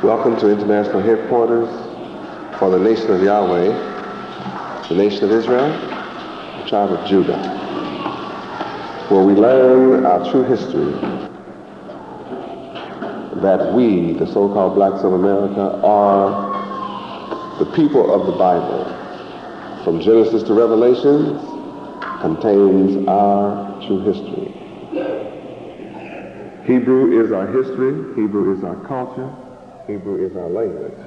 Welcome to international headquarters for the nation of Yahweh, the nation of Israel, the tribe of Judah, where we learn our true history, that we, the so-called blacks of America, are the people of the Bible. From Genesis to Revelation contains our true history. Hebrew is our history, Hebrew is our culture, Hebrew is our language.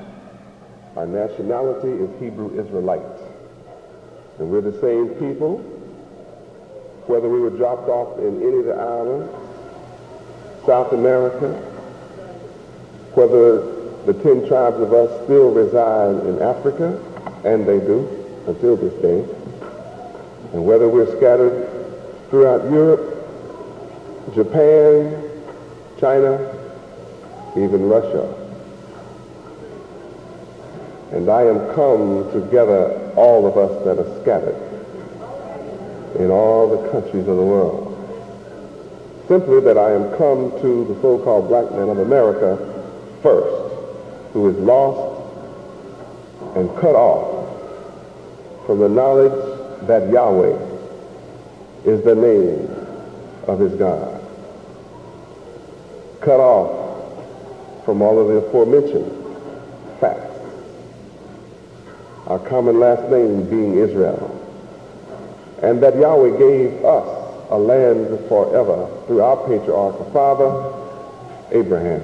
Our nationality is Hebrew Israelite. And we're the same people, whether we were dropped off in any of the islands, South America, whether the 10 tribes of us still reside in Africa, and they do until this day, and whether we're scattered throughout Europe, Japan, China, even Russia. And I am come to gather all of us that are scattered in all the countries of the world. Simply that I am come to the so-called black man of America first, who is lost and cut off from the knowledge that Yahweh is the name of his God. Cut off from all of the aforementioned facts. Our common last name being Israel. And that Yahweh gave us a land forever through our patriarch, the father, Abraham.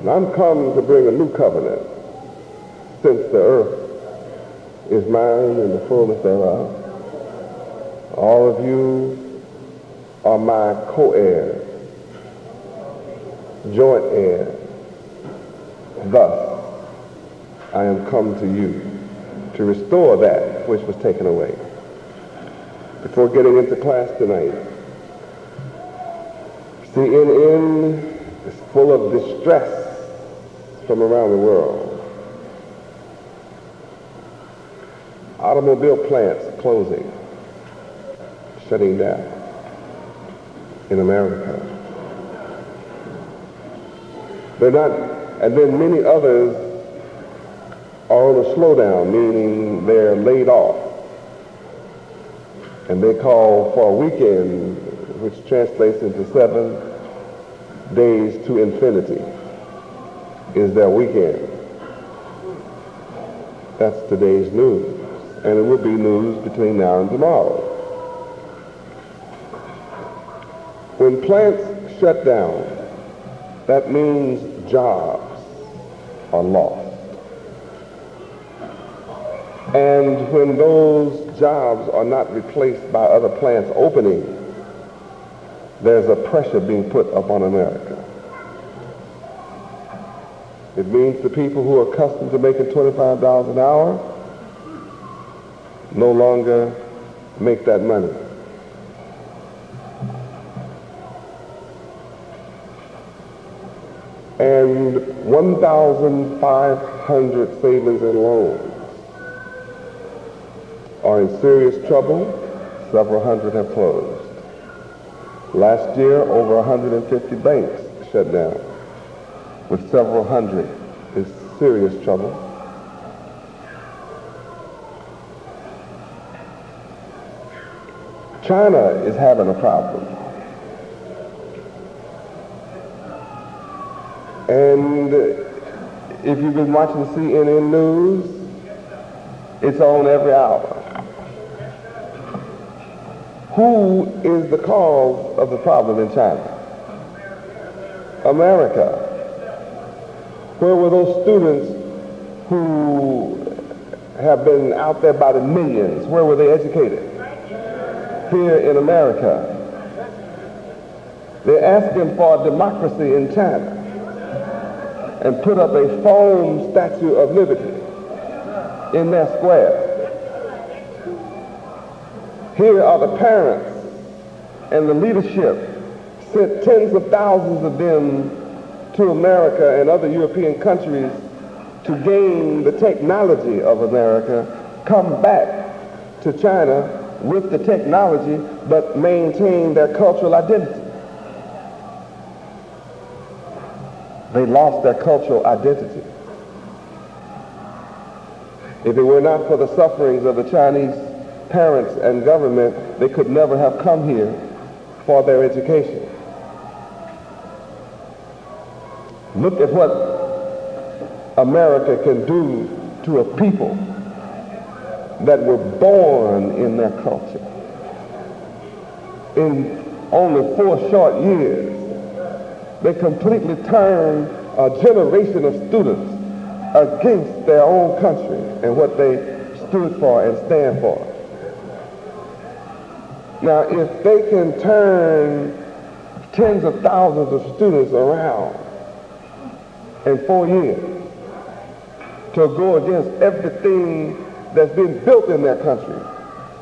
And I'm come to bring a new covenant, since the earth is mine and the fullness thereof. All of you are my co-heirs, joint heirs. Thus, I am come to you to restore that which was taken away. Before getting into class tonight, CNN is full of distress from around the world. Automobile plants closing, shutting down in America. And then many others are on a slowdown, meaning they're laid off. And they call for a weekend, which translates into 7 days to infinity, is their weekend. That's today's news. And it will be news between now and tomorrow. When plants shut down, that means jobs are lost. And when those jobs are not replaced by other plants opening, there's a pressure being put upon America. It means the people who are accustomed to making $25 an hour no longer make that money. And 1,500 savings and loans are in serious trouble. Several hundred have closed. Last year, over 150 banks shut down, with several hundred in serious trouble. China is having a problem. And if you've been watching CNN news, it's on every hour. Who is the cause of the problem in China? America. Where were those students who have been out there by the millions? Where were they educated? Here in America. They're asking for democracy in China and put up a foam statue of liberty in their square. Here are the parents and the leadership sent tens of thousands of them to America and other European countries to gain the technology of America, come back to China with the technology, but maintain their cultural identity. They lost their cultural identity. If it were not for the sufferings of the Chinese parents and government, they could never have come here for their education. Look at what America can do to a people that were born in their culture. In only 4 short years, they completely turned a generation of students against their own country and what they stood for and stand for. Now, if they can turn tens of thousands of students around in 4 years to go against everything that's been built in their country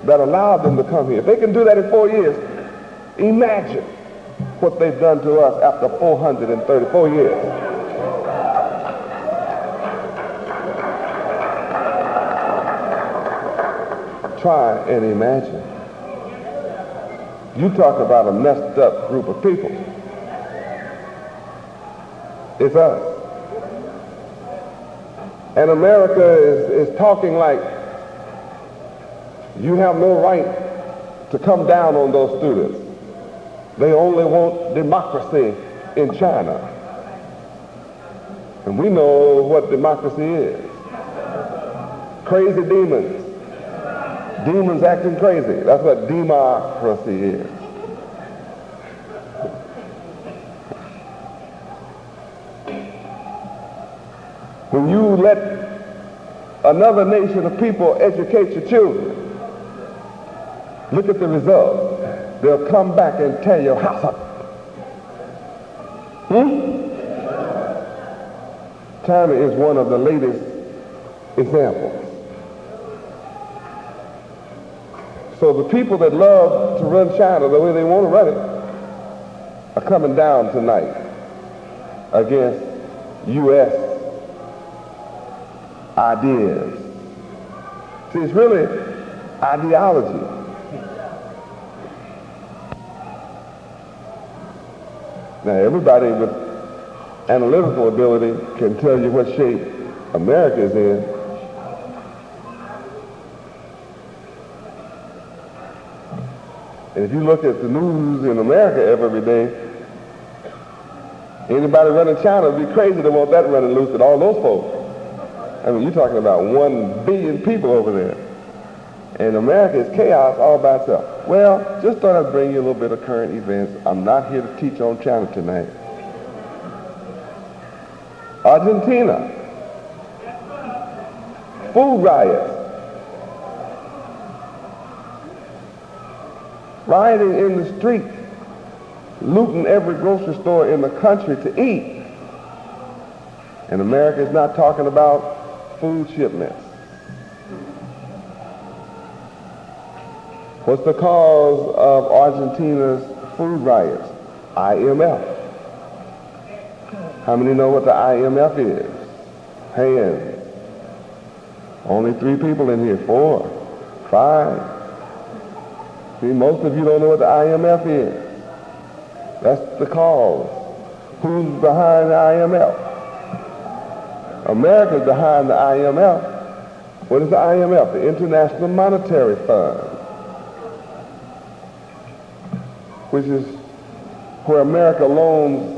that allowed them to come here, if they can do that in 4 years, imagine what they've done to us after 434 years. Try and imagine. You talk about a messed up group of people. It's us. And America is talking like you have no right to come down on those students. They only want democracy in China. And we know what democracy is. Crazy demons. Demons acting crazy. That's what democracy is. When you let another nation of people educate your children, look at the result. They'll come back and tear your house up. China is one of the latest examples. So the people that love to run China the way they want to run it are coming down tonight against U.S. ideas. See, it's really ideology. Now, everybody with analytical ability can tell you what shape America is in. And if you look at the news in America every day, anybody running China would be crazy to want that running loose at all those folks. I mean, you're talking about 1 billion people over there. And America is chaos all by itself. Well, just thought I'd bring you a little bit of current events. I'm not here to teach on China tonight. Argentina. Food riots. Rioting in the street, looting every grocery store in the country to eat. And America is not talking about food shipments. What's the cause of Argentina's food riots? IMF. How many know what the IMF is? Hands. Only 3 people in here. 4, 5. See, most of you don't know what the IMF is. That's the cause. Who's behind the IMF? America's behind the IMF. What is the IMF? The International Monetary Fund, which is where America loans,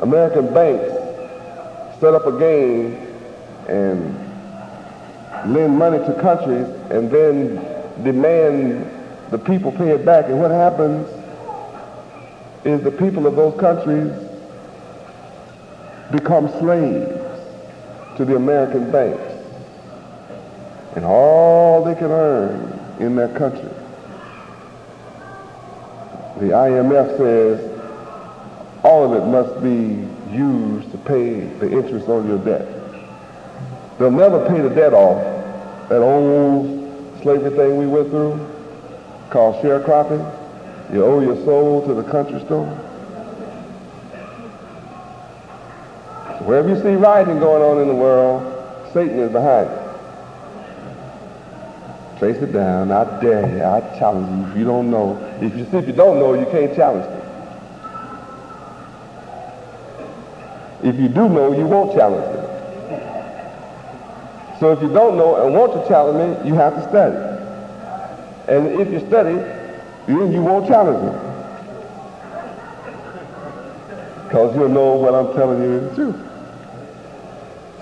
American banks set up a game and lend money to countries and then demand the people pay it back. And what happens is the people of those countries become slaves to the American banks. And all they can earn in their country. The IMF says all of it must be used to pay the interest on your debt. They'll never pay the debt off. That old slavery thing we went through, called sharecropping. You owe your soul to the country store. So wherever you see rioting going on in the world, Satan is behind it. Trace it down. I dare you. I challenge you. If you don't know, if you don't know, you can't challenge me. If you do know, you won't challenge me. So if you don't know and want to challenge me, you have to study. And if you study, then you won't challenge me. Because you'll know what I'm telling you is the truth.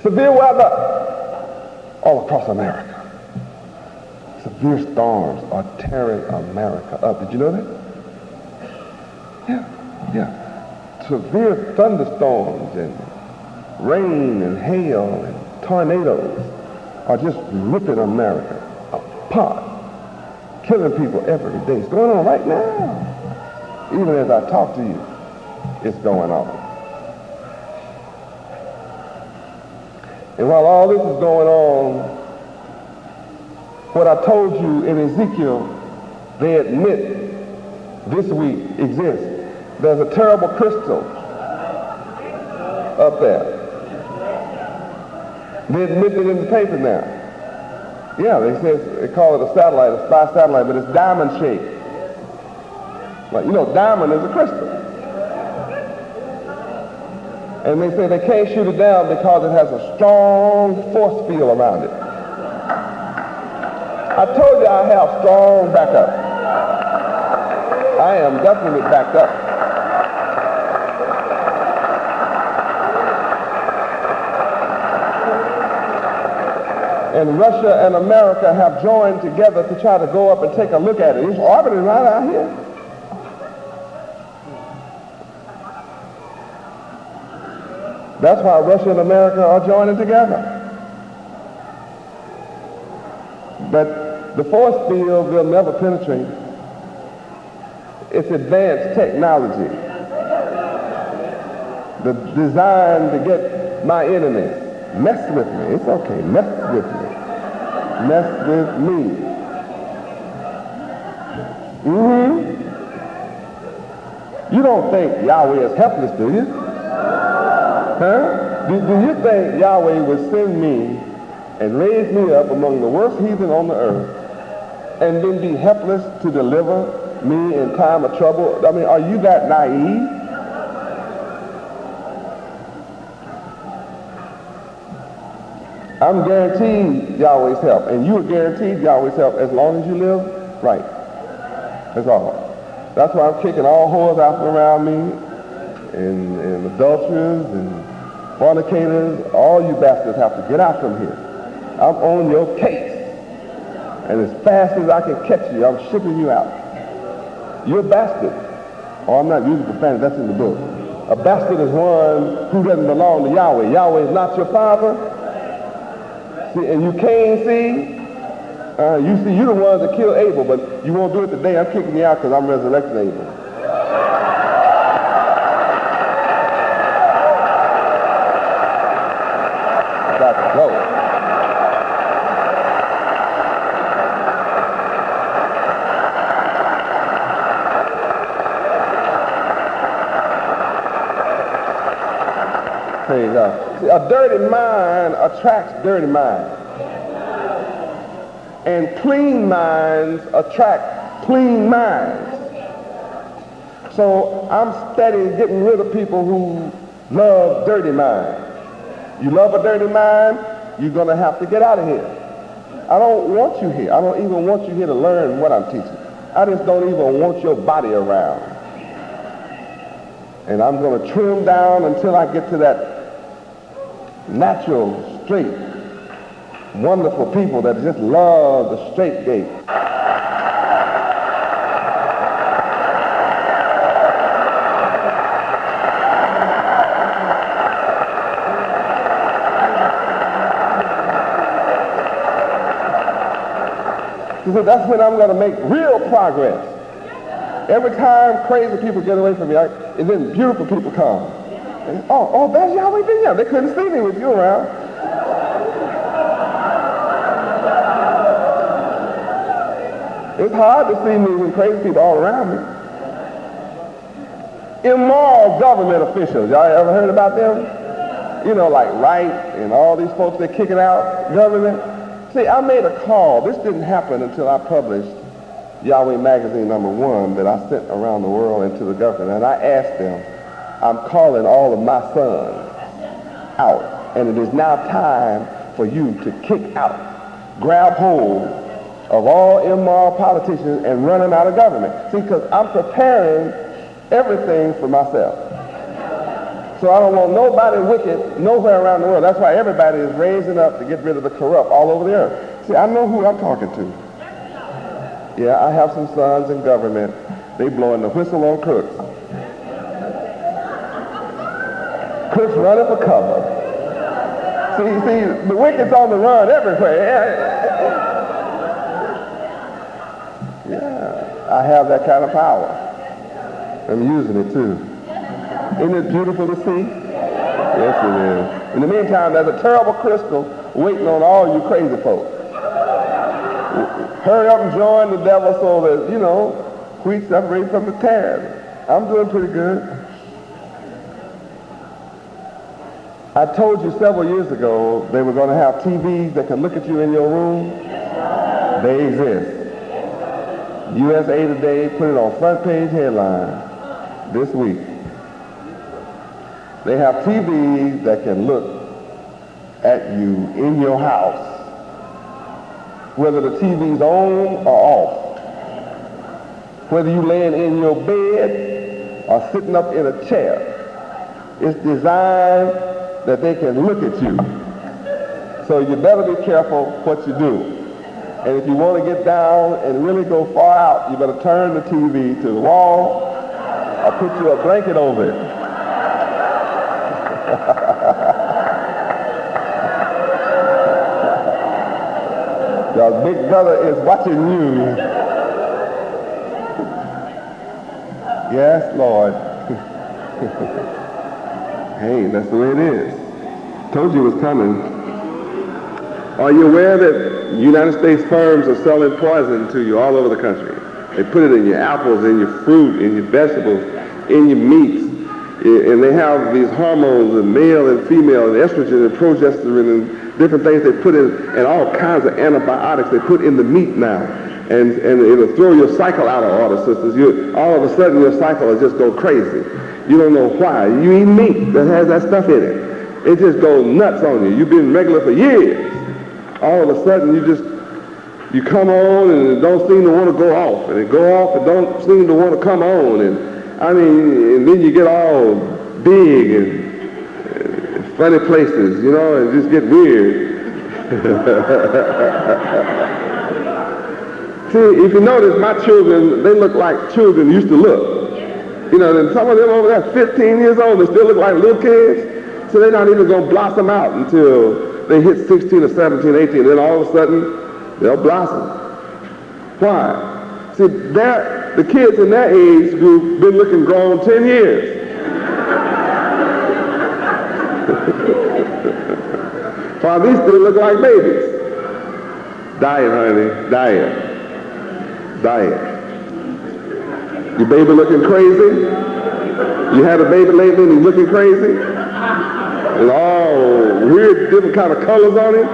Severe weather all across America. Severe storms are tearing America up. Did you know that? Yeah. Severe thunderstorms and rain and hail and tornadoes are just ripping America apart, killing people every day. It's going on right now. Even as I talk to you, it's going on. And while all this is going on, what I told you in Ezekiel, they admit this week exists. There's a terrible crystal up there. They admit it in the paper now. Yeah, they call it a satellite, a spy satellite, but it's diamond shaped. Like, you know, diamond is a crystal. And they say they can't shoot it down because it has a strong force field around it. I told you I have strong backup. I am definitely backed up. And Russia and America have joined together to try to go up and take a look at it. It's orbiting right out here. That's why Russia and America are joining together. But the force field will never penetrate. It's advanced technology. The design to get my enemies. Mess with me. It's okay. Mess with me. Mess with me. You don't think Yahweh is helpless, do you? Huh? Do you think Yahweh would send me and raise me up among the worst heathen on the earth and then be helpless to deliver me in time of trouble? I mean, are you that naive? I'm guaranteed Yahweh's help, and you are guaranteed Yahweh's help as long as you live right. That's all. That's why I'm kicking all whores out from around me, and adulterers and fornicators. All you bastards have to get out from here. I'm on your case, and as fast as I can catch you, I'm shipping you out. You're a bastard. Oh, I'm not using profanity. That's in the book. A bastard is one who doesn't belong to Yahweh. Yahweh is not your father. See, and you can't see. You see, you're the ones that killed Abel, but you won't do it today. I'm kicking you out because I'm resurrecting Abel. Got to go. Praise God. See, a dirty mind attracts dirty minds. And clean minds attract clean minds. So I'm steady getting rid of people who love dirty minds. You love a dirty mind, you're going to have to get out of here. I don't want you here. I don't even want you here to learn what I'm teaching. I just don't even want your body around. And I'm going to trim down until I get to that natural, straight, wonderful people that just love the straight gate. So that's when I'm going to make real progress. Every time crazy people get away from me, and then beautiful people come. And, oh, there's Yahweh Ben. They couldn't see me with you around. It's hard to see me with crazy people all around me. Immoral government officials. Y'all ever heard about them? You know, like Wright and all these folks that kicking out government. See, I made a call. This didn't happen until I published Yahweh Magazine #1 that I sent around the world into the government. And I asked them, I'm calling all of my sons out, and it is now time for you to kick out, grab hold of all immoral politicians and run them out of government. See, because I'm preparing everything for myself. So I don't want nobody wicked nowhere around the world. That's why everybody is raising up to get rid of the corrupt all over the earth. See, I know who I'm talking to. Yeah, I have some sons in government. They blowing the whistle on crooks. Crooks running for cover. See, the wicked's on the run everywhere. Yeah, I have that kind of power. I'm using it too. Isn't it beautiful to see? Yes, it is. In the meantime, there's a terrible crystal waiting on all you crazy folks. Hurry up and join the devil so that, you know, wheat separate from the tares. I'm doing pretty good. I told you several years ago they were going to have TVs that can look at you in your room. They exist. USA Today put it on front page headline this week. They have TVs that can look at you in your house, whether the TV's on or off, whether you laying in your bed or sitting up in a chair. It's designed that they can look at you. So you better be careful what you do. And if you want to get down and really go far out, you better turn the TV to the wall or put you a blanket over it. Your big brother is watching you. Yes, Lord. Hey, that's the way it is. Told you it was coming. Are you aware that United States firms are selling poison to you all over the country? They put it in your apples, in your fruit, in your vegetables, in your meats. And they have these hormones, and male and female, and estrogen and progesterone and different things they put in, and all kinds of antibiotics they put in the meat now. And it'll throw your cycle out of order, sisters. All of a sudden your cycle will just go crazy. You don't know why. You eat meat that has that stuff in it. It just goes nuts on you. You've been regular for years. All of a sudden you come on and it don't seem to want to go off. And it go off and don't seem to want to come on. And then you get all big and funny places, you know, and just get weird. See, if you notice, my children, they look like children used to look. You know, and some of them over there, 15 years old, they still look like little kids. So they're not even going to blossom out until they hit 16 or 17, 18. Then all of a sudden, they'll blossom. Why? See, the kids in that age group been looking grown 10 years. While these still look like babies. Diet, honey, diet. Diet. Your baby looking crazy? You had a baby lately and he's looking crazy? And all weird different kind of colors on him?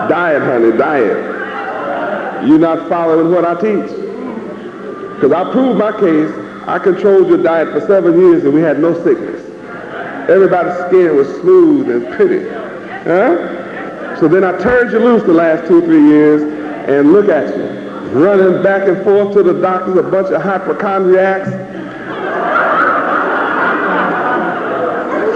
Diet, honey, diet. You're not following what I teach. Because I proved my case. I controlled your diet for 7 years and we had no sickness. Everybody's skin was smooth and pretty. Huh? So then I turned you loose the last 2 or 3 years and look at you. Running back and forth to the doctors, a bunch of hypochondriacs.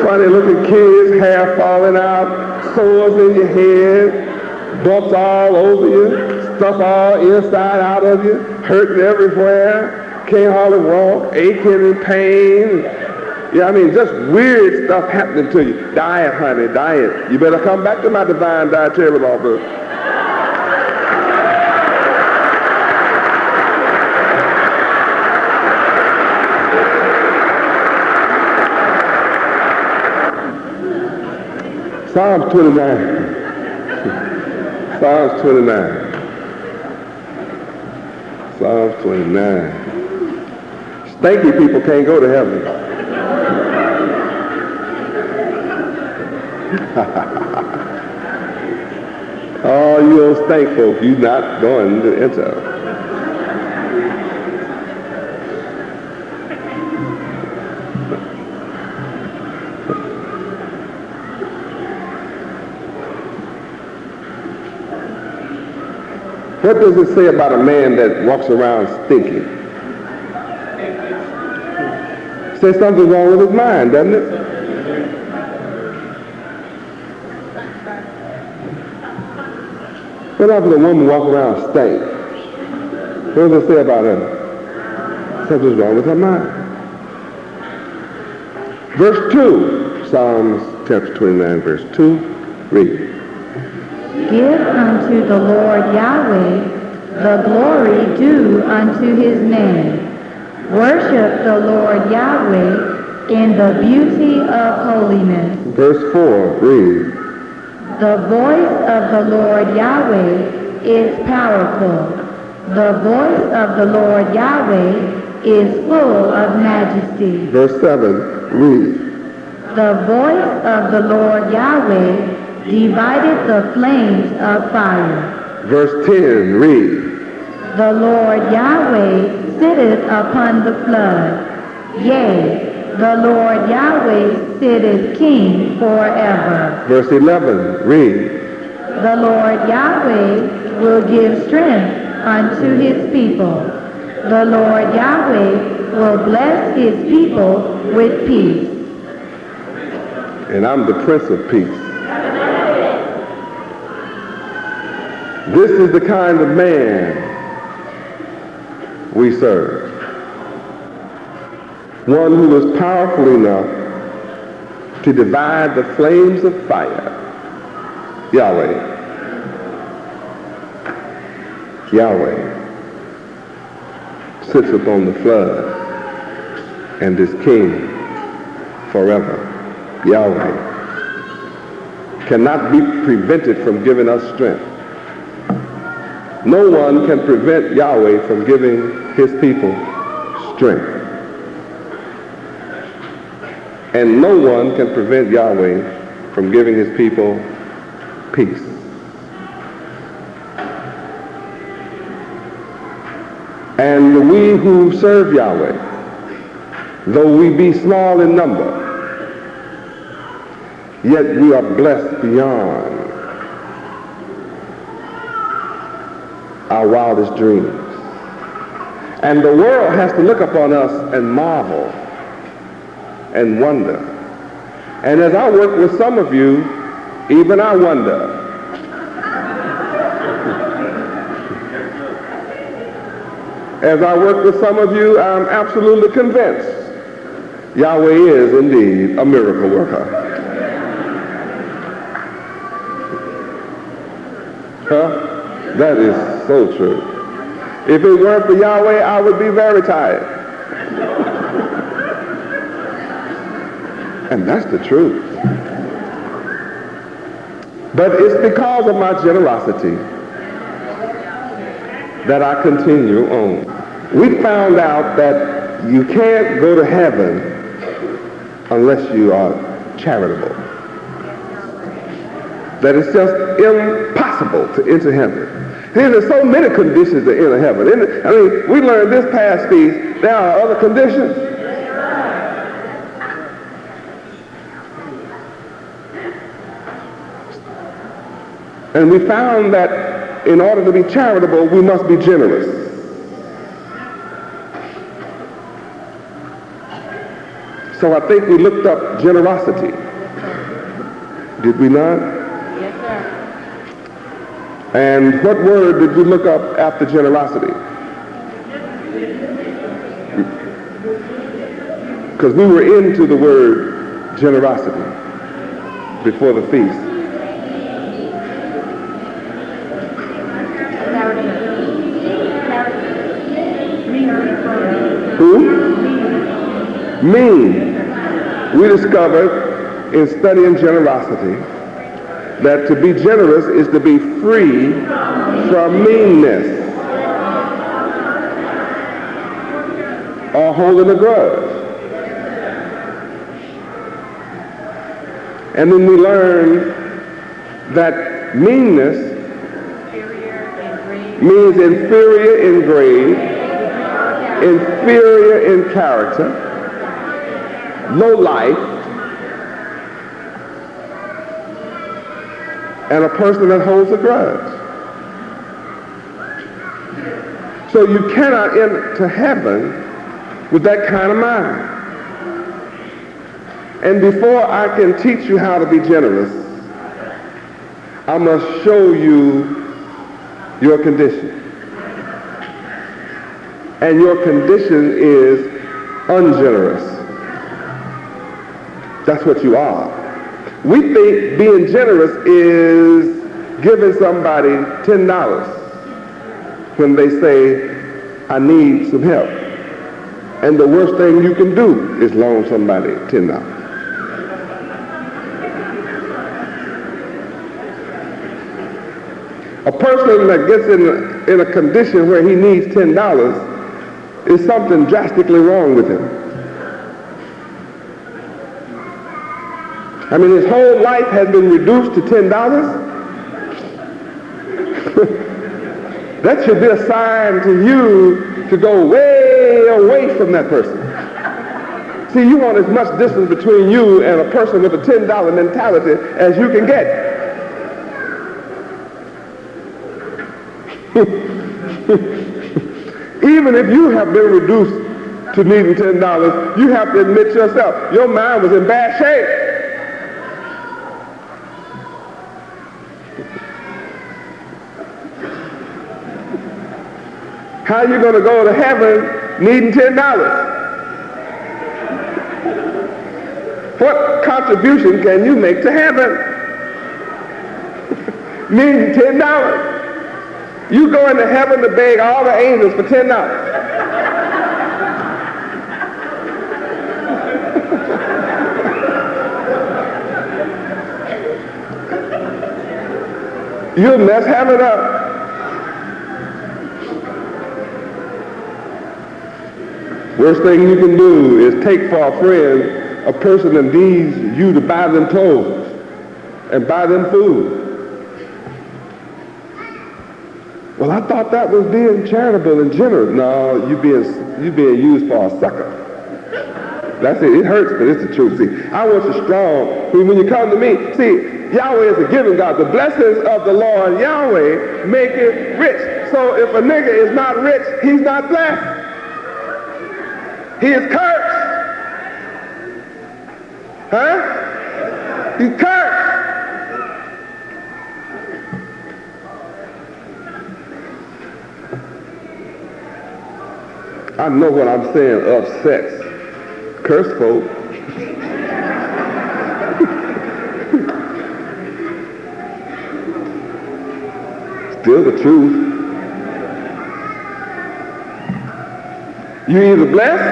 Funny looking kids, hair falling out, sores in your head, bumps all over you, stuff all inside out of you, hurting everywhere, can't hardly walk, aching and pain. Yeah, I mean, just weird stuff happening to you. Diet, honey, diet. You better come back to my divine dietary office. Psalms 29. Psalms 29. Psalms 29. Stanky people can't go to heaven. Oh, you old stank folk, you're not going to enter. What does it say about a man that walks around stinking? It says something's wrong with his mind, doesn't it? What happens if a woman walks around stink? What does it say about her? Something's wrong with her mind. Verse 2, Psalms chapter 29, verse 2, read. Give unto the Lord Yahweh the glory due unto his name. Worship the Lord Yahweh in the beauty of holiness. Verse 4, read. The voice of the Lord Yahweh is powerful. The voice of the Lord Yahweh is full of majesty. Verse 7, read. The voice of the Lord Yahweh divided the flames of fire. Verse 10, read. The Lord Yahweh sitteth upon the flood. Yea, the Lord Yahweh sitteth king forever. Verse 11, read. The Lord Yahweh will give strength unto his people. The Lord Yahweh will bless his people with peace. And I'm the Prince of Peace. This is the kind of man we serve. One who is powerful enough to divide the flames of fire. Yahweh. Yahweh sits upon the flood and is king forever. Yahweh cannot be prevented from giving us strength. No one can prevent Yahweh from giving his people strength. And no one can prevent Yahweh from giving his people peace. And we who serve Yahweh, though we be small in number, yet we are blessed beyond our wildest dreams. And the world has to look upon us and marvel and wonder. And as I work with some of you, even I wonder. As I work with some of you, I'm absolutely convinced Yahweh is indeed a miracle worker. Huh? That is so true. If it weren't for Yahweh, I would be very tired. And that's the truth. But it's because of my generosity that I continue on. We found out that you can't go to heaven unless you are charitable. That it's just impossible to enter heaven. There's so many conditions to enter heaven. I mean, we learned this past feast, there are other conditions. And we found that in order to be charitable, we must be generous. So I think we looked up generosity. Did we not? Yes, sir. And what word did we look up after generosity? Because we were into the word generosity before the feast. Who? Mean. We discovered in studying generosity that to be generous is to be free from meanness or holding a grudge. And then we learned that meanness means inferior in grade, inferior in character, low life, and a person that holds a grudge. So you cannot enter heaven with that kind of mind. And before I can teach you how to be generous, I must show you your condition. And your condition is ungenerous. That's what you are. We think being generous is giving somebody $10 when they say, I need some help. And the worst thing you can do is loan somebody $10. A person that gets in a condition where he needs $10 is something drastically wrong with him. I mean, his whole life has been reduced to $10. That should be a sign to you to go way away from that person. See, you want as much distance between you and a person with a $10 mentality as you can get. Even if you have been reduced to needing $10, you have to admit yourself, your mind was in bad shape. How are you going to go to heaven needing $10? What contribution can you make to heaven needing $10? You go into heaven to beg all the angels for $10. You'll mess heaven up. Worst thing you can do is take for a friend a person that needs you to buy them clothes and buy them food. Well, I thought that was being charitable and generous. No, you being used for a sucker. That's it. It hurts, but it's the truth. See, I want you strong. When you come to me, see, Yahweh is a giving God. The blessings of the Lord Yahweh make it rich. So if a nigga is not rich, he's not blessed. He is cursed. Huh? He's cursed. I know what I'm saying upsets curse folk. Still the truth. You either blessed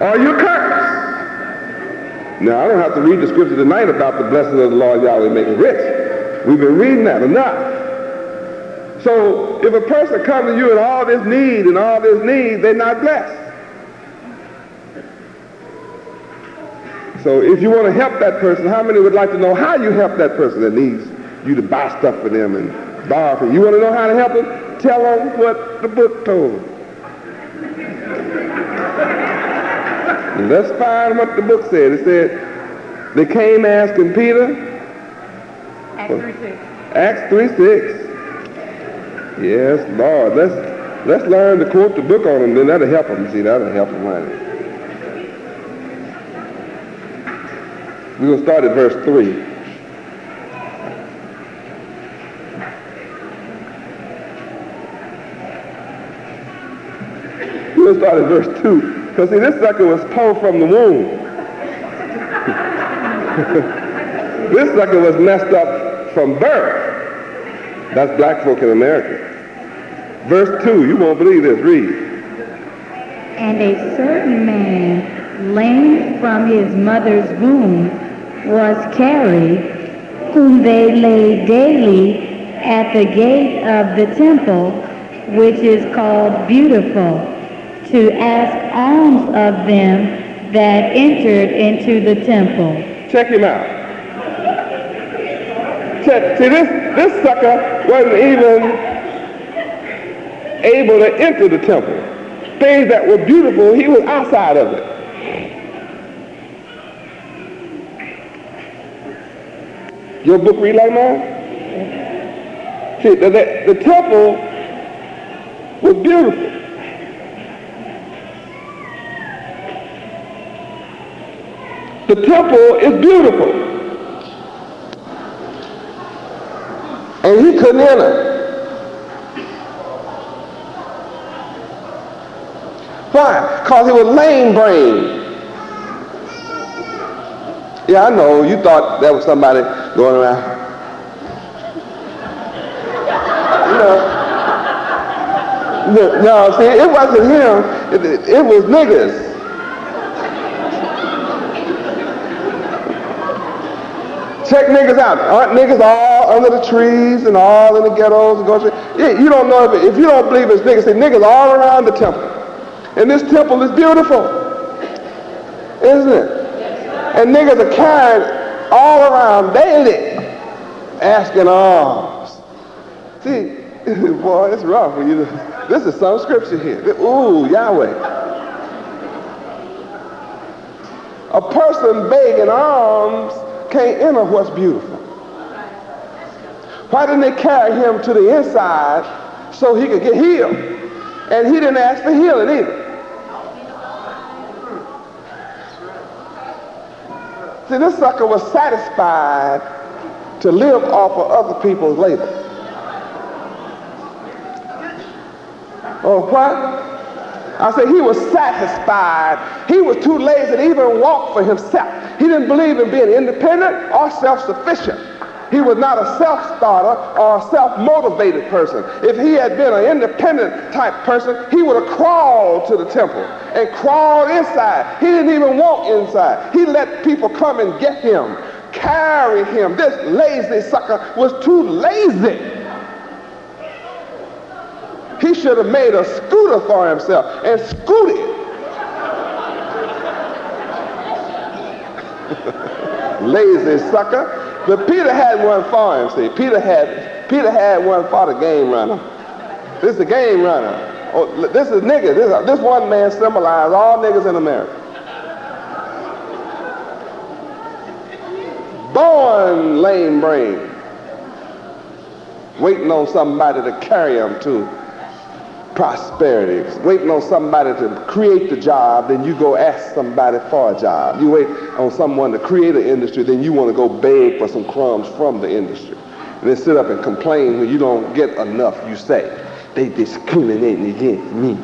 or you're cursed. Now, I don't have to read the scripture tonight about the blessing of the Lord Yahweh making rich. We've been reading that enough. So if a person comes to you in all this need and all this need, they're not blessed. So if you want to help that person, how many would like to know how you help that person that needs you to buy stuff for them and borrow from you? You want to know how to help them? Tell them what the book told them. And let's find what the book said. It said, they came asking Peter. Acts 3:6. Acts 3:6. Yes, Lord. Let's learn to quote the book on them, then that'll help them. See, that'll help them, right? We're going to start at verse 3. We're going to start at verse 2. Because, see, this sucker was pulled from the womb. This sucker was messed up from birth. That's black folk in America. Verse 2, you won't believe this. Read. And a certain man, lame from his mother's womb, was carried, whom they laid daily at the gate of the temple, which is called Beautiful, to ask alms of them that entered into the temple. Check him out. See, this sucker wasn't even able to enter the temple. Things that were beautiful, he was outside of it. Your book read like mine? See, the temple was beautiful. The temple is beautiful. And he couldn't enter. Why? Because he was lame-brained. Yeah, I know. You thought that was somebody going around. No, see, it wasn't him. It was niggas. Check niggas out. Aren't niggas all under the trees and all in the ghettos? And you don't know if you don't believe it's niggas. See, niggas all around the temple. And this temple is beautiful, isn't it? And niggas are carrying all around daily, asking alms. See, boy, it's rough when you. This is some scripture here. Ooh, Yahweh. A person begging alms can't enter what's beautiful. Why didn't they carry him to the inside so he could get healed? And he didn't ask for healing either. See, this sucker was satisfied to live off of other people's labor. Oh, what? I said he was satisfied. He was too lazy to even walk for himself. He didn't believe in being independent or self-sufficient. He was not a self-starter or a self-motivated person. If he had been an independent type person, he would have crawled to the temple and crawled inside. He didn't even walk inside. He let people come and get him, carry him. This lazy sucker was too lazy. He should have made a scooter for himself and scooted. Lazy sucker. But Peter had one for him, see. Peter had one for the game runner. This is the game runner. Oh, this is niggas. This one man symbolized all niggas in America. Born lame brain. Waiting on somebody to carry him to prosperity. Waiting on somebody to create the job, then you go ask somebody for a job. You wait on someone to create an industry, then you want to go beg for some crumbs from the industry. And then sit up and complain when you don't get enough, you say. They discriminating against me.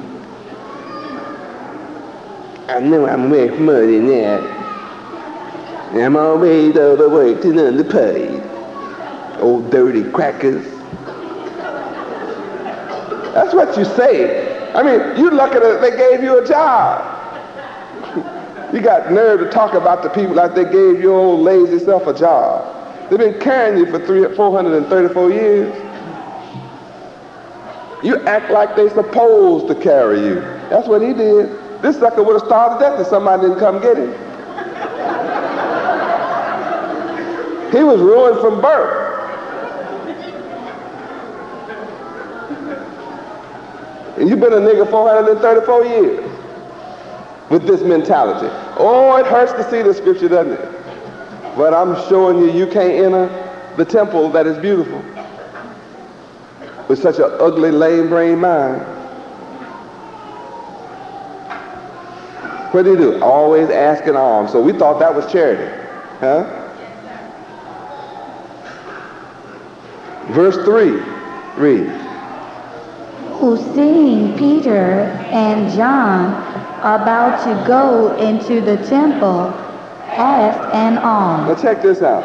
I know I'm worth more than that. I'm always overworked and underpaid. Old dirty crackers. That's what you say. I mean, you lucky that they gave you a job. You got nerve to talk about the people like they gave your old lazy self a job. They've been carrying you for 434 years. You act like they supposed to carry you. That's what he did. This sucker would have starved to death if somebody didn't come get him. He was ruined from birth. And you've been a nigga 434 years with this mentality. Oh, it hurts to see the scripture, doesn't it? But I'm showing you, you can't enter the temple that is beautiful with such an ugly, lame-brained mind. What did he do? Always asking alms. So we thought that was charity. Huh? Verse 3, read. Who, seeing Peter and John about to go into the temple, asked an alms. Now check this out.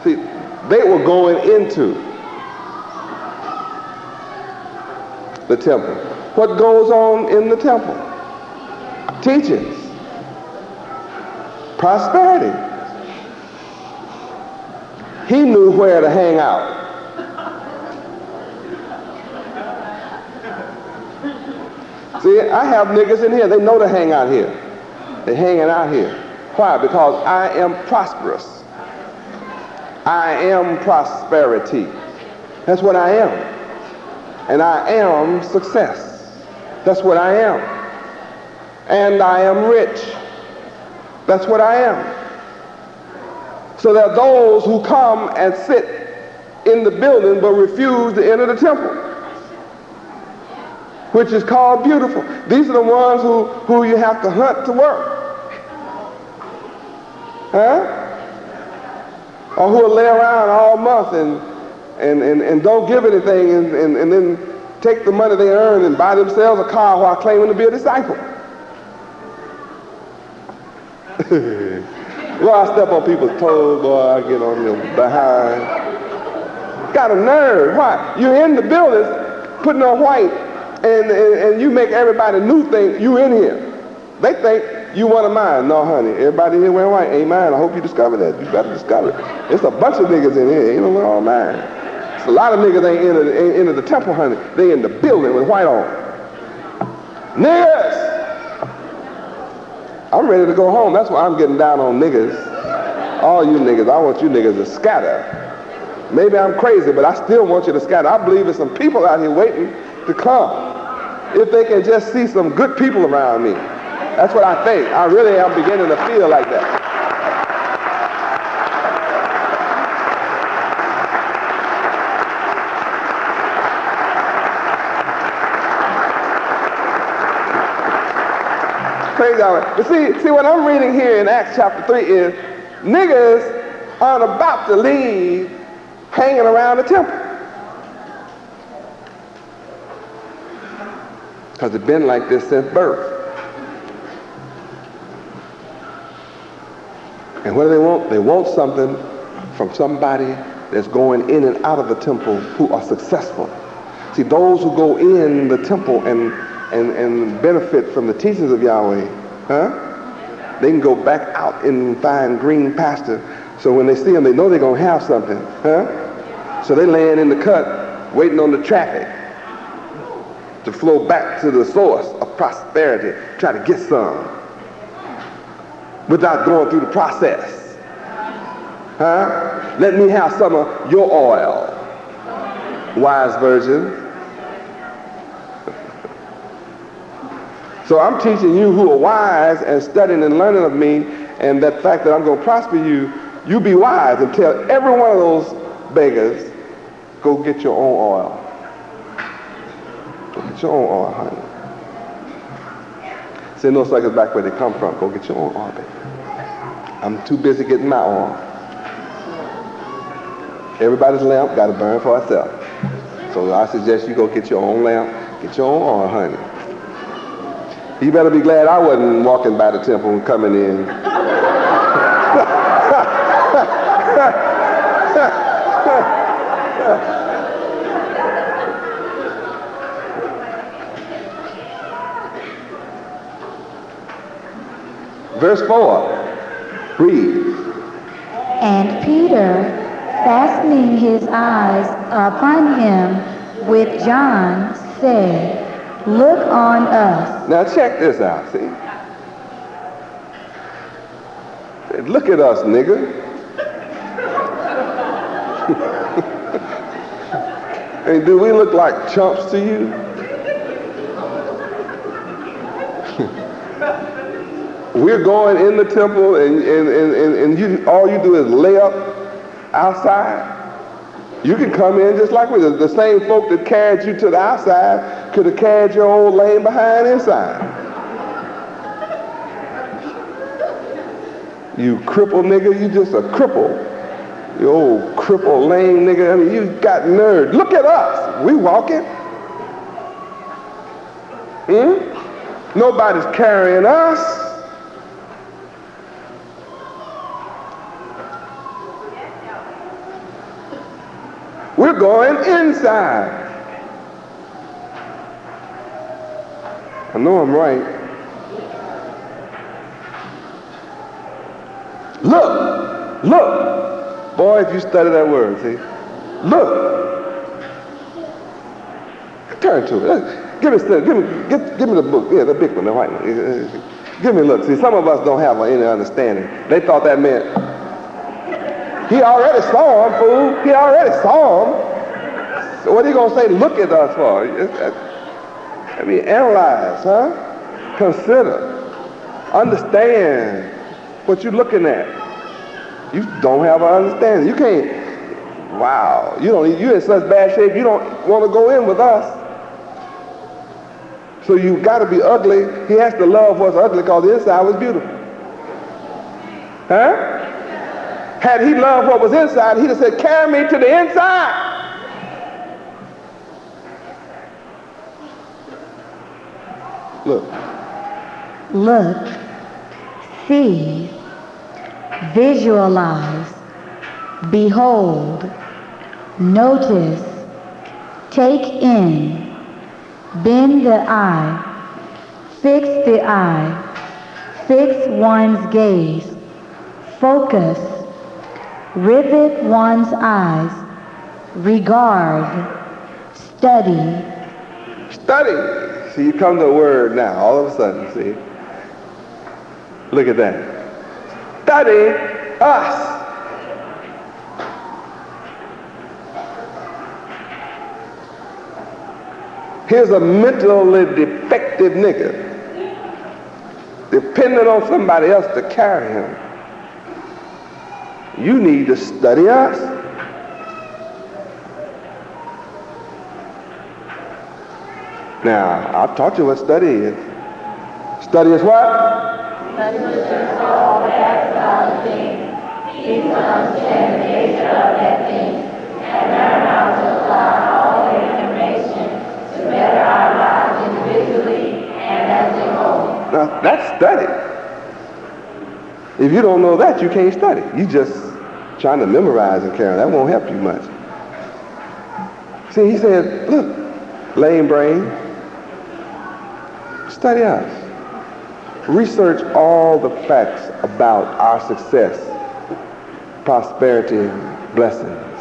See, they were going into the temple. What goes on in the temple? Teachings. Prosperity. He knew where to hang out. See, I have niggas in here, they know to hang out here. They're hanging out here. Why? Because I am prosperous. I am prosperity. That's what I am. And I am success. That's what I am. And I am rich. That's what I am. So there are those who come and sit in the building but refuse to enter the temple. which is called beautiful. These are the ones who you have to hunt to work. Huh? Or who will lay around all month and don't give anything and then take the money they earn and buy themselves a car while claiming to be a disciple. Boy, I step on people's toes, boy, I get on your behind. Got a nerve. Why? You're in the buildings putting on white and you make everybody new think you in here. They think you one of mine. No, honey, everybody here wearing white ain't mine. I hope you discover that. You better discover it. It's a bunch of niggas in here. Ain't no one all mine. It's a lot of niggas ain't into the temple, honey. They in the building with white on. Niggas! I'm ready to go home. That's why I'm getting down on niggas. All you niggas, I want you niggas to scatter. Maybe I'm crazy, but I still want you to scatter. I believe there's some people out here waiting to come. If they can just see some good people around me. That's what I think. I really am beginning to feel like that. Crazy. But see what I'm reading here in Acts chapter 3 is niggas aren't about to leave hanging around the temple. Because it's been like this since birth. And what do they want? They want something from somebody that's going in and out of the temple who are successful. See, those who go in the temple and benefit from the teachings of Yahweh, they can go back out and find green pasture. So when they see them, they know they're going to have something. So they laying in the cut, waiting on the traffic to flow back to the source of prosperity, try to get some without going through the process. Let me have some of your oil, wise virgin. So I'm teaching you who are wise and studying and learning of me, and that fact that I'm going to prosper you, you be wise and tell every one of those beggars, go get your own oil. Go get your own oil, honey. Send those suckers back where they come from. Go get your own oil, baby. I'm too busy getting my oil. Everybody's lamp got to burn for itself. So I suggest you go get your own lamp, get your own oil, honey. You better be glad I wasn't walking by the temple and coming in. Verse 4, read. And Peter, fastening his eyes upon him with John, said, Look on us. Now check this out, see? Look at us, nigga. Hey, do we look like chumps to you? We're going in the temple and you, all you do is lay up outside. You can come in just like we do. The same folk that carried you to the outside could have carried your old lame behind inside. You cripple nigga, you just a cripple. You old cripple lame nigga, I mean, you got nerve. Look at us, we walking. Nobody's carrying us. We're going inside. I know I'm right. Look. Boy, if you study that word, see? Look. Turn to it. Give me the book. Yeah, the big one, the white one. Give me a look. See, some of us don't have any understanding. They thought that meant he already saw him, fool. He already saw him. So what are you going to say, look at us for? I mean, analyze, Consider. Understand what you're looking at. You don't have an understanding. You can't, wow. You're in such bad shape, you don't want to go in with us. So you've got to be ugly. He has to love what's ugly because the inside was beautiful. Huh? Had he loved what was inside, he'd have said, carry me to the inside. Look, see, visualize, behold, notice, take in, bend the eye, fix the eye, fix one's gaze, focus, rivet one's eyes, regard, study. Study. See, you come to a word now, all of a sudden, see. Look at that. Study us. Here's a mentally defective nigga depending on somebody else to carry him. You need to study us. Now, I've taught you what study is. Study is what? Study is all the facts about the thing. Seek to understand the nature of that thing and learn how to apply all the information to better our lives individually and as a whole. Now, that's study. If you don't know that, you can't study. You just trying to memorize and carry. That won't help you much. See, he said, look, lame brain, study us. Research all the facts about our success, prosperity, and blessings,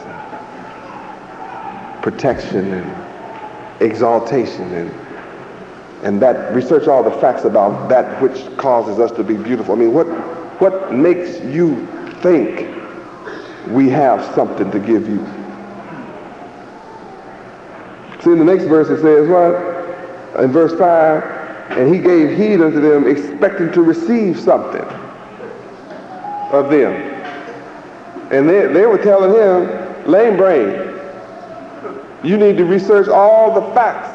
protection and exaltation, and that research all the facts about that which causes us to be beautiful. I mean, what makes you think we have something to give you? See, in the next verse it says what? In verse 5, and he gave heed unto them, expecting to receive something of them. And they were telling him, lame brain, you need to research all the facts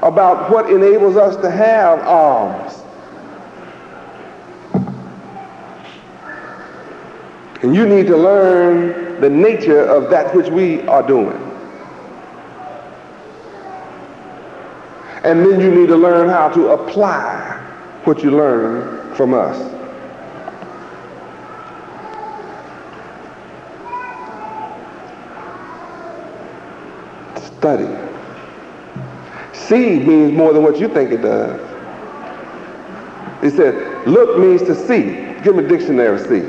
about what enables us to have alms. And you need to learn the nature of that which we are doing. And then you need to learn how to apply what you learn from us. Study. See means more than what you think it does. He said, look means to see. Give me a dictionary, see.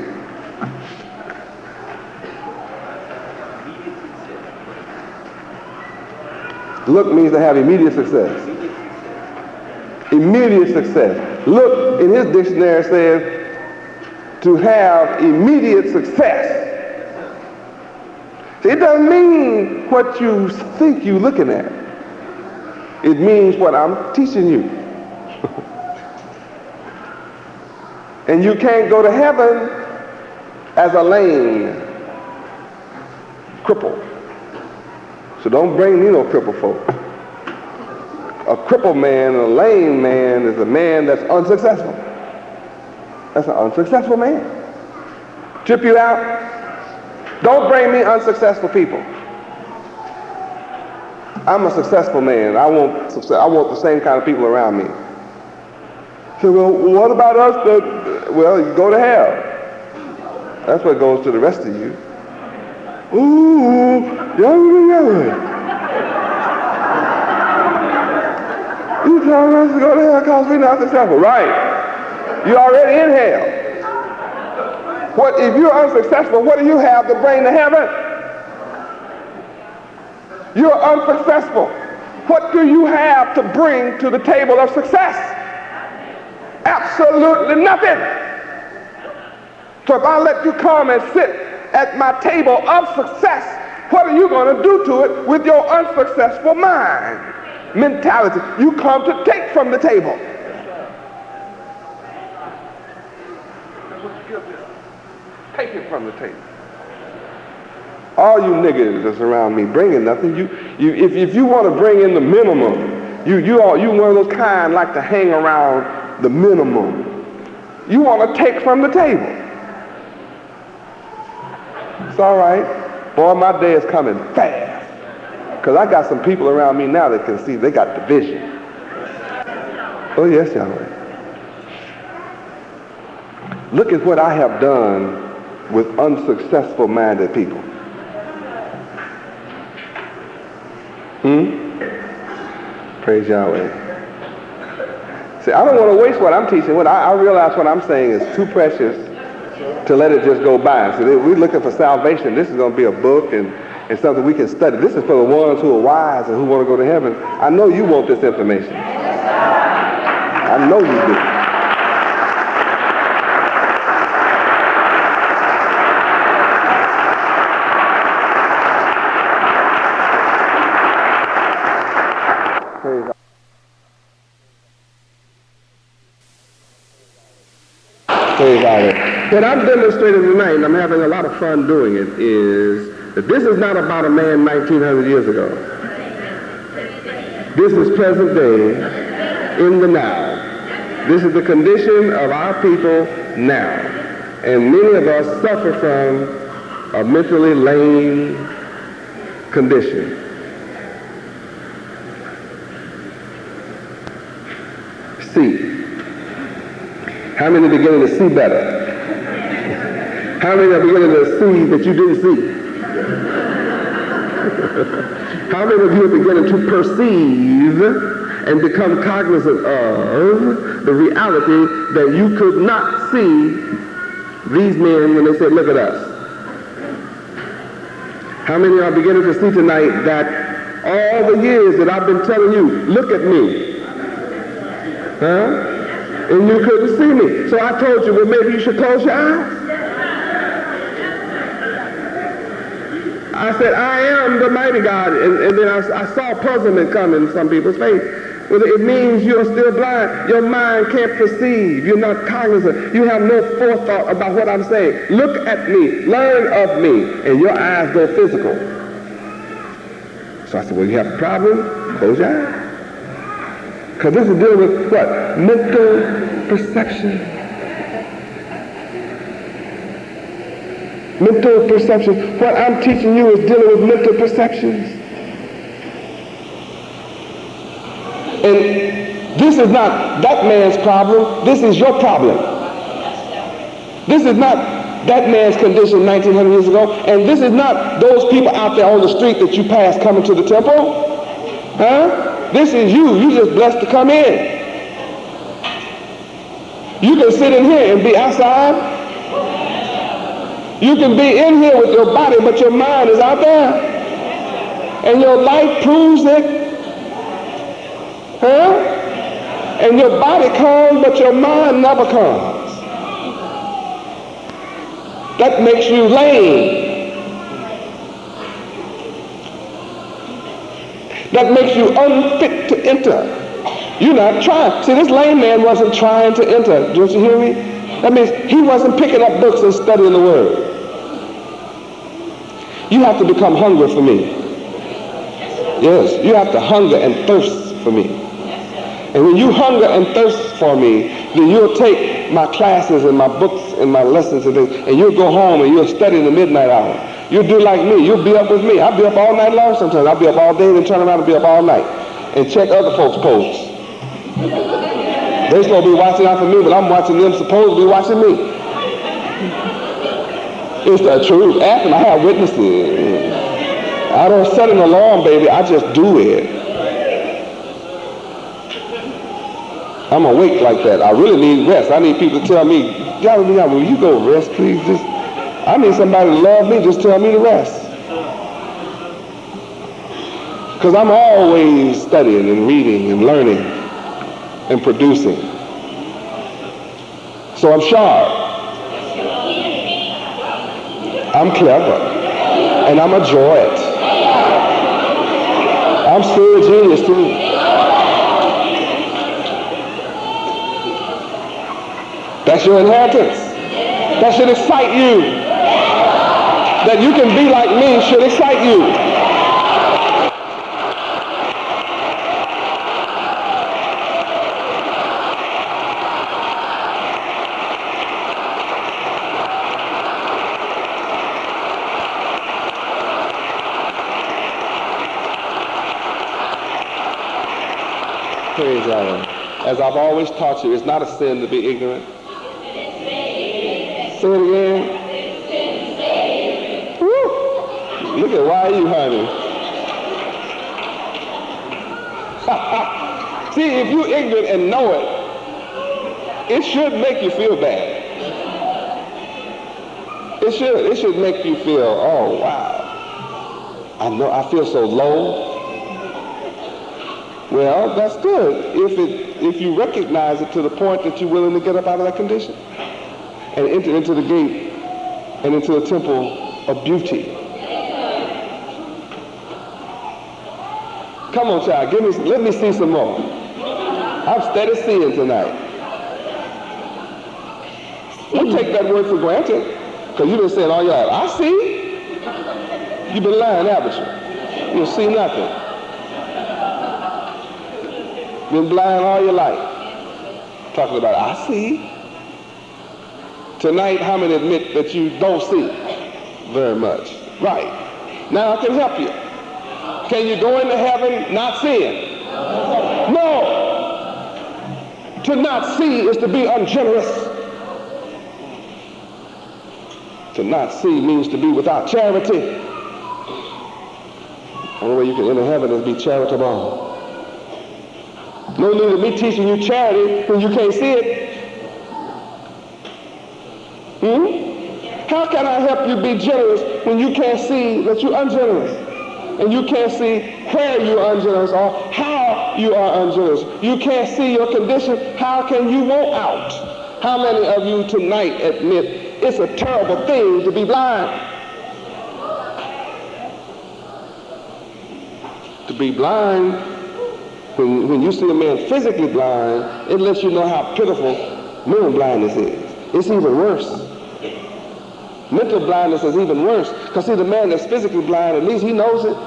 Look means to have immediate success. Immediate success. Look in his dictionary says to have immediate success. See, it doesn't mean what you think you're looking at. It means what I'm teaching you. And you can't go to heaven as a lame cripple. So don't bring me no crippled folk. A crippled man, a lame man is a man that's unsuccessful. That's an unsuccessful man. Trip you out? Don't bring me unsuccessful people. I'm a successful man. I want the same kind of people around me. So, well, what about us that, well, you go to hell. That's what goes to the rest of you. Ooh, younger. You telling us to go to hell because we're not successful. Right. You're already in hell. What if you're unsuccessful, what do you have to bring to heaven? You're unsuccessful. What do you have to bring to the table of success? Absolutely nothing. So if I let you come and sit at my table of success, what are you going to do to it with your unsuccessful mind? Mentality. You come to take from the table. Take it from the table. All you niggas that's around me bringing nothing. If you want to bring in the minimum, You one of those kind like to hang around the minimum. You want to take from the table. It's all right. Boy, my day is coming fast. Because I got some people around me now that can see they got the vision. Oh, yes, Yahweh. Look at what I have done with unsuccessful minded people. Praise Yahweh. See, I don't want to waste what I'm teaching. I realize what I'm saying is too precious to let it just go by. So we're looking for salvation. This is going to be a book and something we can study. This is for the ones who are wise and who want to go to heaven. I know you want this information. I know you do. What I'm demonstrating tonight, and I'm having a lot of fun doing it, is that this is not about a man 1900 years ago. This is present day, in the now. This is the condition of our people now. And many of us suffer from a mentally lame condition. See. How many are beginning to see better? How many are beginning to see that you didn't see? How many of you are beginning to perceive and become cognizant of the reality that you could not see these men when they said, look at us? How many are beginning to see tonight that all the years that I've been telling you, look at me? Huh? And you couldn't see me. So I told you, well, maybe you should close your eyes. I said, I am the mighty God. And then I saw puzzlement come in some people's face. Well, it means you're still blind. Your mind can't perceive. You're not cognizant. You have no forethought about what I'm saying. Look at me. Learn of me. And your eyes go physical. So I said, well, you have a problem? Close your eyes. Because this is dealing with what? Mental perception. Mental perception. What I'm teaching you is dealing with mental perceptions. And this is not that man's problem. This is your problem. This is not that man's condition 1900 years ago. And this is not those people out there on the street that you pass coming to the temple. Huh? This is you. You just blessed to come in. You can sit in here and be outside. You can be in here with your body, but your mind is out there. And your life proves it. Huh? And your body comes, but your mind never comes. That makes you lame. That makes you unfit to enter. You're not trying. See, this lame man wasn't trying to enter. Don't you hear me? That means he wasn't picking up books and studying the word. You have to become hungry for me. Yes, you have to hunger and thirst for me. And when you hunger and thirst for me, then you'll take my classes and my books and my lessons and things, and you'll go home and you'll study in the midnight hour. You'll do like me. You'll be up with me. I'll be up all night long sometimes. I'll be up all day and then turn around and be up all night and check other folks' posts. They're supposed to be watching out for me, but I'm watching them supposed to be watching me. It's the truth. After I have witnesses. I don't set an alarm, baby. I just do it. I'm awake like that. I really need rest. I need people to tell me, will you go rest, please? I need somebody to love me. Just tell me to rest. Because I'm always studying and reading and learning and producing. So I'm sharp. I'm clever. And I'm a joy. I'm still a genius too. That's your inheritance. That should excite you. That you can be like me should excite you. Praise God. As I've always taught you, it's not a sin to be ignorant. Say it again. Woo. Look at why are you, honey? See, if you're ignorant and know it, it should make you feel bad. It should make you feel, oh wow, I feel so low. Well, that's good if you recognize it to the point that you're willing to get up out of that condition and enter into the gate and into the temple of beauty. Come on, child, let me see some more. I'm steady seeing tonight. Don't take that word for granted. Because you've been saying all your life, I see. You've been lying, haven't you? You don't see nothing. Been blind all your life. Talking about, I see. Tonight, how many admit that you don't see very much? Right. Now I can help you. Can you go into heaven not seeing? No. To not see is to be ungenerous. To not see means to be without charity. The only way you can enter heaven is be charitable. No need of me teaching you charity when you can't see it. How can I help you be generous when you can't see that you're ungenerous? And you can't see where you're ungenerous or how you are ungenerous. You can't see your condition. How can you want out? How many of you tonight admit it's a terrible thing to be blind? To be blind, when you see a man physically blind, it lets you know how pitiful mental blindness is. It's even worse. Mental blindness is even worse. Because see, the man that's physically blind, at least he knows it.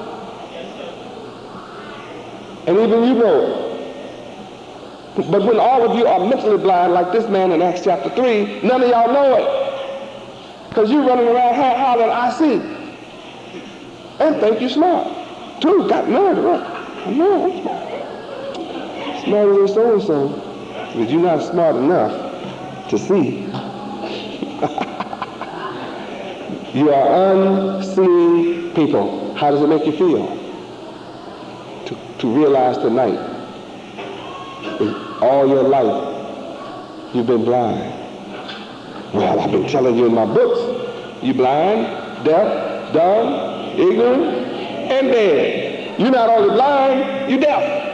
And even you know it. But when all of you are mentally blind, like this man in Acts chapter 3, none of y'all know it. Because you're running around hollering, I see. And think you're smart. Too, got married, right? I know, I'm smart. Smarter than so-and-so. But you're not smart enough to see. You are unseen people. How does it make you feel? To realize tonight, all your life, you've been blind. Well, I've been telling you in my books, you blind, deaf, dumb, ignorant, and dead. You're not only blind, you're deaf.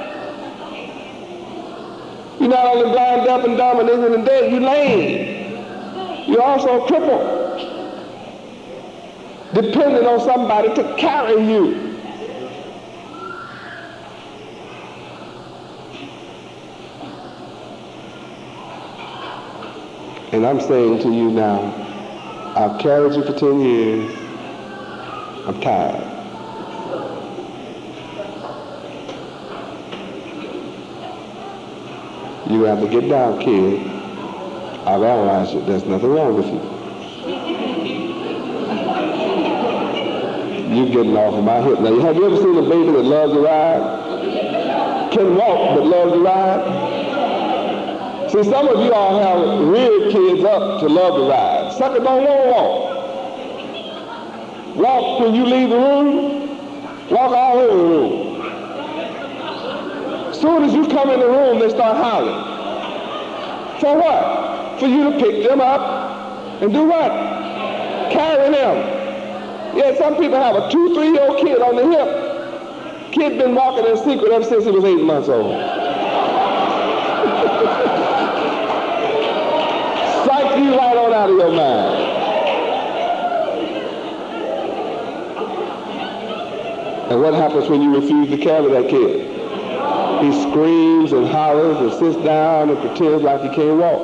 You're not only blind, deaf, and dumb, and ignorant, and dead, you're lame. You're also crippled. Depending on somebody to carry you. And I'm saying to you now, I've carried you for 10 years. I'm tired. You have to get down, kid. I've analyzed you. There's nothing wrong with you. You're getting off of my hip. Now, have you ever seen a baby that loves to ride? Can walk but loves to ride? See, some of you all have reared kids up to love to ride. Sucker don't want to walk. Walk when you leave the room. Walk all over the room. As soon as you come in the room, they start howling. For what? For you to pick them up and do what? Carry them. Yeah, some people have a 2-3-year-old kid on the hip. Kid been walking in secret ever since he was 8 months old. Psych you right on out of your mind. And what happens when you refuse to carry that kid? He screams and hollers and sits down and pretends like he can't walk.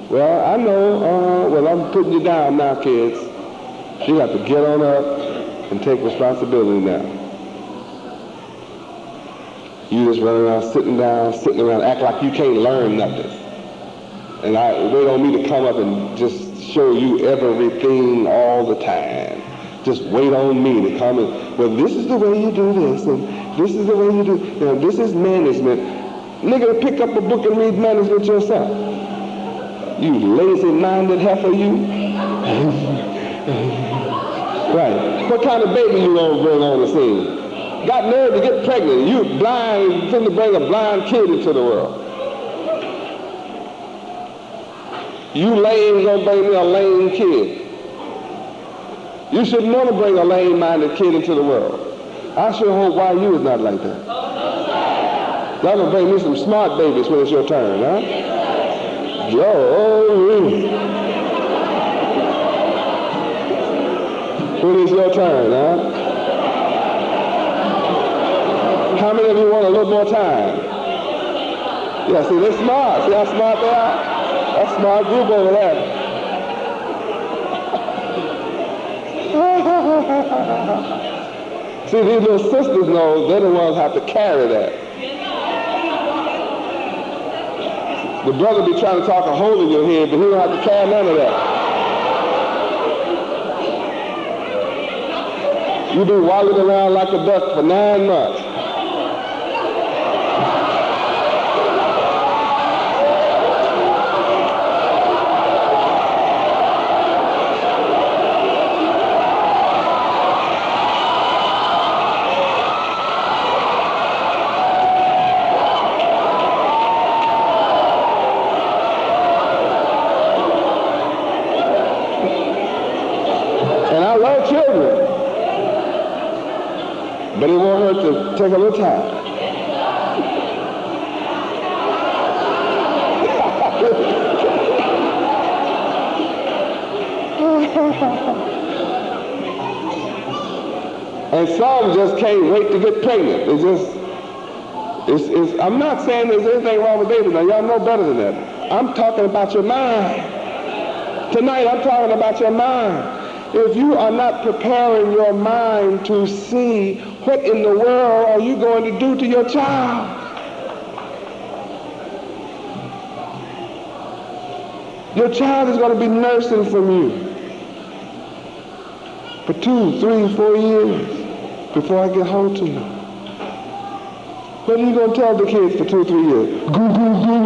Well, I know, well, I'm putting you down now, kids. You have to get on up and take responsibility now. You just run around, sitting around, act like you can't learn nothing. And wait on me to come up and just show you everything all the time. Just wait on me to come and, well, this is the way you do this, and this is the way you do, this is management. Nigga, pick up a book and read management yourself. You lazy-minded heifer, you. Right. What kind of baby you gonna bring on the scene? Got nerve to get pregnant. You blind, finna bring a blind kid into the world. You lame gonna bring me a lame kid. You shouldn't want to bring a lame-minded kid into the world. I sure hope why you is not like that. Y'all gonna bring me some smart babies when it's your turn, huh? Glory. When it's your turn, huh? How many of you want a little more time? Yeah, see, they're smart. See how smart they are? That's a smart group over there. See, these little sisters know they're the ones who have to carry that. The brother be trying to talk a hole in your head, but he don't have to carry none of that. You be waddling around like a duck for 9 months. But it won't hurt to take a little time. And some just can't wait to get pregnant. I'm not saying there's anything wrong with babies. Now, y'all know better than that. I'm talking about your mind. Tonight, I'm talking about your mind. If you are not preparing your mind to see what in the world are you going to do to your child? Your child is going to be nursing from you for 2, 3, 4 years before I get home to you. What are you going to tell the kids for 2, 3 years? Goo, goo, goo,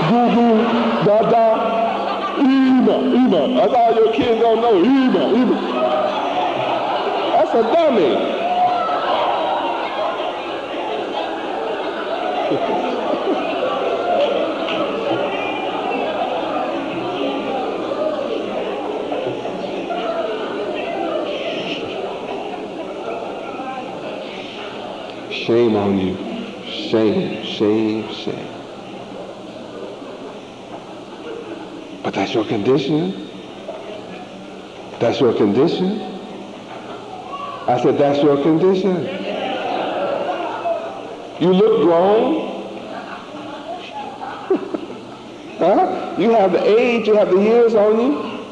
goo, goo, da, da. Ema. That's all your kids don't know. Ema. That's a dummy. Shame on you. Shame. But that's your condition. That's your condition. I said, that's your condition. You look grown. Huh? You have the age, you have the years on you.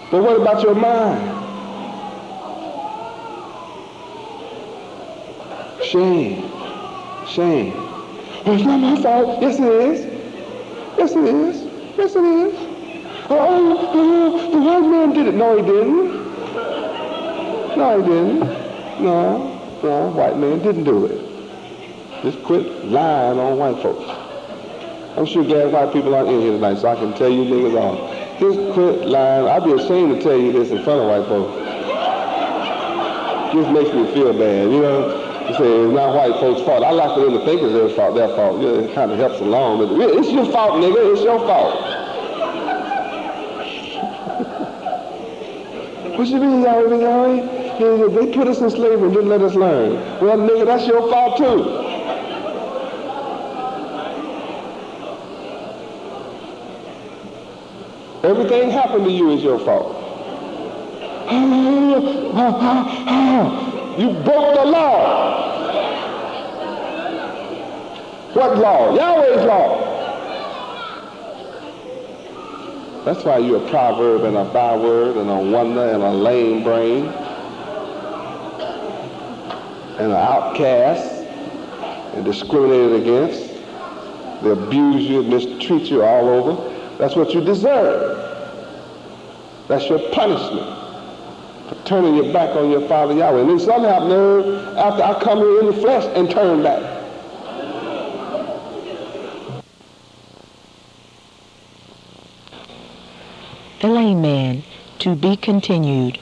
But what about your mind? Shame. Well, it's not my fault. Yes, it is. Yes, it is. Oh, the white man did it. No, he didn't. No, white man didn't do it. Just quit lying on white folks. I'm sure glad white people aren't in here tonight, so I can tell you niggas all. Just quit lying. I'd be ashamed to tell you this in front of white folks. Just makes me feel bad, you know. You say it's not white folks' fault. I like for them to think it's their fault. Yeah, it kind of helps along. But it's your fault, nigga. It's your fault. What you mean, y'all? They put us in slavery and didn't let us learn. Well, nigga, that's your fault too. Everything happened to you is your fault. You broke the law. What law? Yahweh's law. That's why you're a proverb and a byword and a wonder and a lame brain and an outcast and discriminated against. They abuse you and mistreat you all over. That's what you deserve. That's your punishment for turning your back on your Father Yahweh. And then some have nerve after I come here in the flesh and turn back. Amen. To be continued.